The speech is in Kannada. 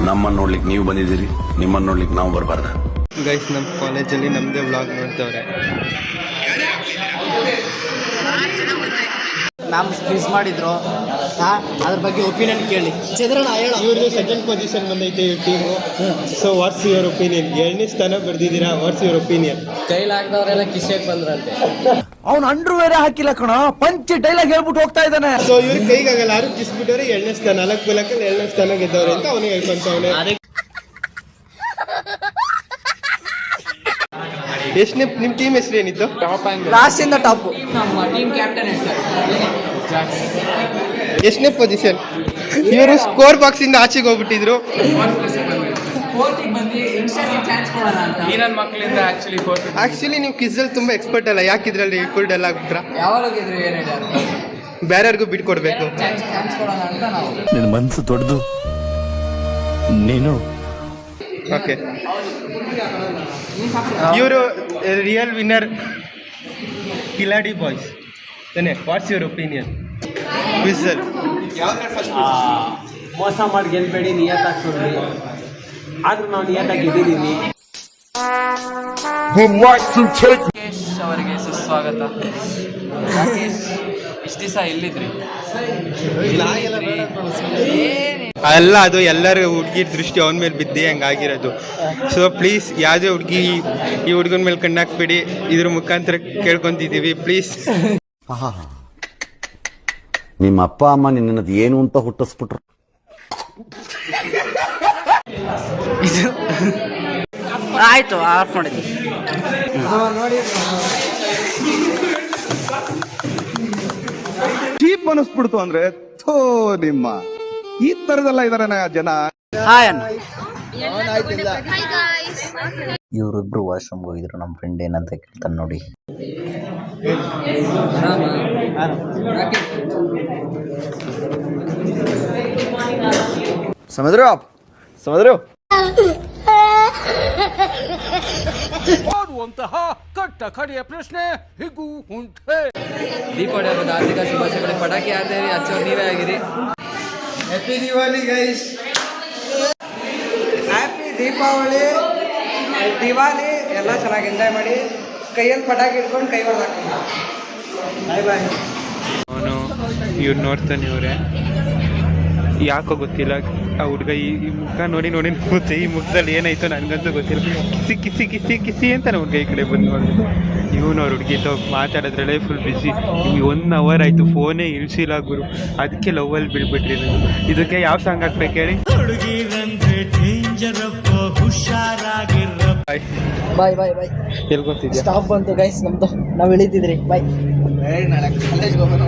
ನಮ್ಮನ್ನು ನೋಡ್ಲಿಕ್ಕೆ ನೀವು ಬಂದಿದ್ದೀರಿ, ನಿಮ್ಮನ್ನು ನೋಡ್ಲಿಕ್ಕೆ ನಾವು ಬರಬಾರ್ದ? ಗೈಸ್, ನಮ್ಮ ಕಾಲೇಜಲ್ಲಿ ನಮ್ಮದೇ ವ್ಲಾಗ್ ನೋಡ್ತವ್ರೆ. ಮ್ಯಾಮ್ ಕ್ವಿಜ್ ಮಾಡಿದ್ರು, ಅದ್ರ ಬಗ್ಗೆ ಒಪಿನಿಯನ್ ಕೇಳಿ. ಚಂದ್ರಣ್ಣ ಹೇಳ. ಇವ್ರದ್ದು ಸೆಕೆಂಡ್ ಪೊಸಿಷನ್ ಬಂದೈತೆ ಈ team. So what's your opinion? 7ನೇ ಸ್ಥಾನ ಬರ್ದಿದ್ದೀರಾ, ವಾಟ್ಸ್ ಯುವರ್ ಒಪಿನಿಯನ್? ಕೈಲಾಗ್ದವ್ರೆಲ್ಲ ಕಿಶೆಗೆ ಬಂದ್ರಂತೆ. ಅವ್ನು ಅಂಡ್ರೂ ಬೇರೆ ಹಾಕಿಲ್ಲ ಕಣ, ಪಂಚ್ ಡೈಲಾಗ್ ಹೇಳ್ಬಿಟ್ಟು ಹೋಗ್ತಾ ಇದ್ದಾನೆ. ಸೊ ಇವ್ರ ಕೈಗಾಗಲ್ಲ, ಯಾರು ಕಿಸ್ಬಿಟ್ಟವ್ರೆ 7ನೇ ಸ್ಥಾನ, 4 ಬಲಕಲ್ಲಿ 7ನೇ ಸ್ಥಾನ ಗೆದ್ದವ್ರೆ ಅಂತ ಅವನಿಗೆ ಹೇಳ್ಕೊಂತವನೆ. ಎಷ್ಟನೇ ನಿಮ್ಮ ಟೀಮ್ ಹೆಸರು ಏನಿತ್ತು? ಲಾಸ್ಟ್ ಇಂದ ಟಾಪ್. ಎಷ್ಟನೇ ಪೊಸಿಷನ್? ಇವರು ಸ್ಕೋರ್ ಬಾಕ್ಸ್ ಇಂದ ಆಚೆಗೆ ಹೋಗ್ಬಿಟ್ಟಿದ್ರು. ಆಕ್ಚುಲಿ ನೀವು ಕಿಸ್ಸಲ್ಲಿ ತುಂಬಾ ಎಕ್ಸ್ಪರ್ಟ್ ಅಲ್ಲ, ಯಾಕೆ ಇದ್ರಲ್ಲಿ ಫುಲ್ ಡಲ್ ಆಗ್ಬಿಟ್ರ? ಬೇರೆಯವ್ರಿಗೂ ಬಿಟ್ಕೊಡ್ಬೇಕು. ನಿನ್ನ ಮನಸ್ಸು ದೊಡ್ಡದು, ನೀನು. ಓಕೆ, ಇವರು real winner Kiladi boys. What's your opinion? Whistle ಮೋಸ ಮಾಡಿ ಗೆಲ್ಬೇಡಿ, ನಿಯತ್ತಾಗಿ ಸುಡ್ರಿ. ಆದ್ರೂ ನಾವು ನಿಯತ್ತಾಗಿ ಗೆದ್ದಿದ್ದೀವಿ. ರಾಕೇಶ್ ಅವರಿಗೆ ಸುಸ್ವಾಗತ. ರಾಕೇಶ್, ಇಷ್ಟು ದಿವಸ ಎಲ್ಲಿದ್ರಿ? ಅಲ್ಲ, ಅದು ಎಲ್ಲರ ಹುಡುಗಿರ ದೃಷ್ಟಿ ಅವನ ಮೇಲೆ ಬಿದ್ದಿ ಹಂಗಾಗಿರೋದು. ಸೊ ಪ್ಲೀಸ್, ಯಾವುದೇ ಹುಡುಗಿ ಈ ಹುಡುಗನ ಮೇಲೆ ಕಣ್ಣಾಕ್ಬೇಡಿ, ಇದ್ರ ಮುಖಾಂತರ ಕೇಳ್ಕೊಂತಿದ್ದೀವಿ ಪ್ಲೀಸ್. ನಿಮ್ಮ ಅಪ್ಪ ಅಮ್ಮ ನಿನ್ನದು ಏನು ಅಂತ ಹುಟ್ಟಿಸ್ಬಿಟ್ರು. ಆಯ್ತು, ಆಫ್ ಮಾಡಿದ್ವಿ. ಚೀಪ್ ಅನಿಸ್ಬಿಡ್ತು ಅಂದ್ರೆ ಥೋ, ನಿಮ್ಮ ಈ ತರದೆಲ್ಲ ಇದಾರೆ ಜನ. ಇವರಿಬ್ರು ವಾಶ್ರೂಮ್ಗೆ ಹೋಗಿದ್ರು. ನಮ್ಮ ಫ್ರೆಂಡ್ ಏನಂತ ಕೇಳ್ತಾನೆ ನೋಡಿ. ಸಮುದ್ರ ಕಟ್ಟ ಕಡೆಯ ಪ್ರಶ್ನೆ ಹೀಗೂ ಉಂಟೆ. ದೀಪಾವಳಿ ಹಬ್ಬದ ಆರ್ಥಿಕ ಶುಭಾಶಯಗಳು. ಪಟಾಕಿ ಆಡ್ದೇರಿ, ಹಚ್ಚೋರು ನೀವೇ ಆಗಿರಿ. Happy Diwali guys. Happy Deepavali, Diwali ಎಲ್ಲ ಚೆನ್ನಾಗಿ ಎಂಜಾಯ್ ಮಾಡಿ. ಕೈಯಲ್ಲಿ ಪಟಾಕಿ ಇಟ್ಕೊಂಡು ಕೈ ಹೊಡೆದಾಕ್ತೀನಿ. ಬಾಯ್ ಬಾಯ್. ಅವನು ಇವ್ರು ನೋಡ್ತಾನೆ, ಇವರೇ ಯಾಕೋ ಗೊತ್ತಿಲ್ಲ. ಆ ಹುಡುಗ ಈ ಮುಖ ನೋಡಿ ಗೊತ್ತೆ, ಈ ಮುಖದಲ್ಲಿ ಏನಾಯ್ತು ನನಗಂತೂ ಗೊತ್ತಿಲ್ಲ. ಕಿಸಿ ಕಿಸಿ ಕಿಸಿ ಕಿಸಿ ಅಂತ ಹುಡುಗ ಈ ಕಡೆ ಬಂದು ನೋಡಿ. ಇವನು ಅವ್ರ ಹುಡುಗಿతో ಮಾತಾಡೋದ್ರಲ್ಲೇ ಫುಲ್ ಬಿಸಿ. 1 ಅವರ್ ಆಯಿತು, ಫೋನೇ ಇಳಿಸಿಲ್ಲ ಗುರು. ಅದಕ್ಕೆ ಲವ್ವಲ್ಲಿ ಬಿಡ್ಬಿಟ್ರಿ ನಾನು. ಇದಕ್ಕೆ ಯಾವ ಸಾಂಗ್ ಹಾಕ್ಬೇಕು ಹೇಳಿ? ಬಾಯ್ ಬಾಯ್ ಬಾಯ್. ಎಲ್ಗೊತ್ತಿದ್ಯಾ? ಸ್ಟಾಪ್ ಬಂತು ಗೈಸ್ ನಮ್ದು, ನಾವು ಇಳಿತಿದ್ರಿ. ಬಾಯ್. ನಾಳೆ ಕಾಲೇಜ್ಗೆ ಹೋಗೋಣ.